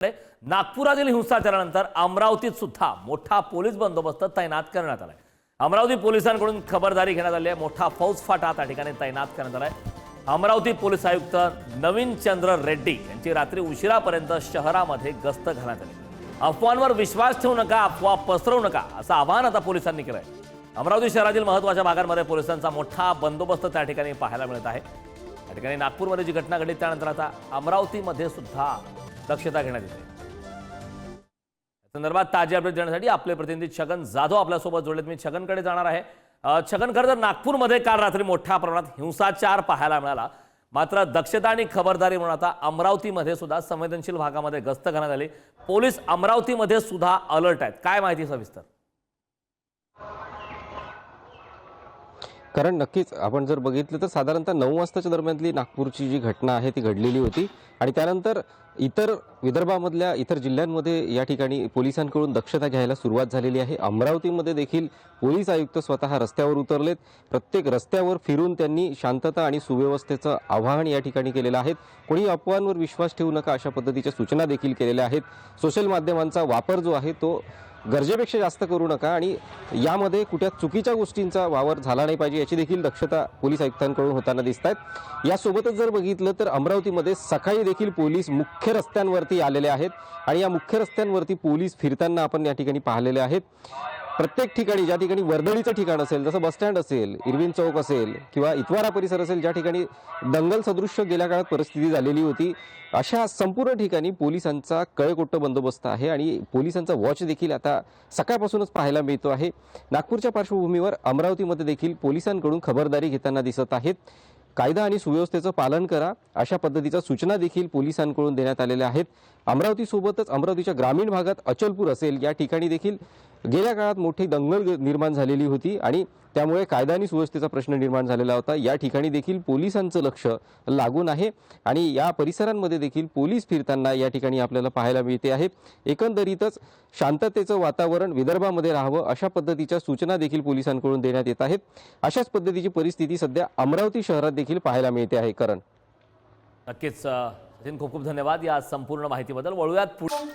नागपुरातील हिंसाचारानंतर अमरावतीत सुद्धा मोठा पोलीस बंदोबस्त तैनात करण्यात आलाय। अमरावती पोलिसांकडून खबरदारी घेण्यात आली आहे। मोठा फौजफाटा त्या ठिकाणी तैनात करण्यात आलाय। अमरावती पोलीस आयुक्त नवीन चंद्र रेड्डी यांची रात्री उशिरापर्यंत शहरामध्ये गस्त घालण्यात आली। अफवांवर विश्वास ठेवू नका, अफवा पसरवू नका असं आवाहन आता पोलिसांनी केलंय। अमरावती शहरातील महत्त्वाच्या भागांमध्ये पोलिसांचा मोठा बंदोबस्त त्या ठिकाणी पाहायला मिळत आहे। त्या ठिकाणी नागपूरमध्ये जी घटना घडली त्यानंतर आता अमरावतीमध्ये सुद्धा दक्षता घेण्यात येते। संदर्भात ताजी अपडेट देण्यासाठी आपले प्रतिनिधी छगन जाधव आपल्यासोबत जोडलेत। मी छगनकडे जाणार आहे। छगन, खरं तर नागपूरमध्ये काल रात्री मोठ्या प्रमाणात हिंसाचार पाहायला मिळाला, मात्र दक्षता आणि खबरदारी म्हणून आता अमरावतीमध्ये सुद्धा संवेदनशील भागामध्ये गस्त घालण्यात आली। पोलीस अमरावतीमध्ये सुद्धा अलर्ट आहेत। काय माहिती सविस्तर? कारण नक्कीच आपण जर बघितलं तर साधारणतः 9 वाजताच्या दरम्यानली नागपूरची जी घटना आहे ती घडलेली होती आणि त्यानंतर इतर विदर्भामधल्या इतर जिल्ह्यांमध्ये या ठिकाणी पोलिसांकडून दक्षता घ्यायला सुरुवात झालेली आहे। अमरावतीमध्ये देखील पोलीस आयुक्त स्वतः रस्त्यावर उतरलेत। प्रत्येक रस्त्यावर फिरून त्यांनी शांतता आणि सुव्यवस्थेचं आवाहन या ठिकाणी केलेलं आहे। कोणी अफवांवर विश्वास ठेवू नका अशा पद्धतीच्या सूचना देखील केलेल्या आहेत। सोशल माध्यमांचा वापर जो आहे तो गरजेपेक्षा जास्त करू नका आणि यामध्ये कुठल्या चुकीच्या गोष्टींचा वावर झाला नाही पाहिजे याची देखील दक्षता पोलीस आयुक्तांकडून होताना दिसत आहेत। यासोबतच जर बघितलं तर अमरावतीमध्ये सकाळी देखील पोलीस मुख्य रस्त्यांवरती आलेले आहेत आणि या मुख्य रस्त्यांवरती पोलीस फिरताना आपण या ठिकाणी पाहिलेले आहेत। प्रत्येक ठिकाणी ज्या ठिकाणी वर्दळीचं ठिकाण असेल, जसं बस स्टँड असेल, इरविन चौक असेल किंवा इतवारा परिसर असेल, ज्या ठिकाणी दंगल सदृश्य गेल्या काळात परिस्थिती झालेली होती, अशा संपूर्ण ठिकाणी पोलिसांचा कळकोट्ट बंदोबस्त आहे आणि पोलिसांचा वॉच देखील आता सकाळपासूनच पाहायला मिळतो आहे। नागपूरच्या पार्श्वभूमीवर अमरावतीमध्ये देखील पोलिसांकडून खबरदारी घेताना दिसत आहेत। कायदा आणि सुव्यवस्थेचं पालन करा अशा पद्धतीच्या सूचना देखील पोलिसांकडून देण्यात आलेल्या आहेत। अमरावतीसोबतच अमरावतीच्या ग्रामीण भागात अचलपूर असेल या ठिकाणी देखील गेल्या काळात मोठी दंगल निर्माण झालेली होती आणि त्यामुळे कायदा आणि सुव्यवस्थेचा प्रश्न निर्माण झालेला होता। या ठिकाणी देखील पोलिसांचं लक्ष लागून आहे आणि या परिसरांमध्ये देखील पोलीस फिरताना या ठिकाणी आपल्याला पाहायला मिळते आहे। एकंदरीतच शांततेचं वातावरण विदर्भामध्ये राहावं अशा पद्धतीच्या सूचना देखील पोलिसांकडून देण्यात येत आहेत। अशाच पद्धतीची परिस्थिती सध्या अमरावती शहरात देखील पाहायला मिळते आहे। करण, नक्कीच खूप खूप धन्यवाद या संपूर्ण माहितीबद्दल। वळूयात पुढे।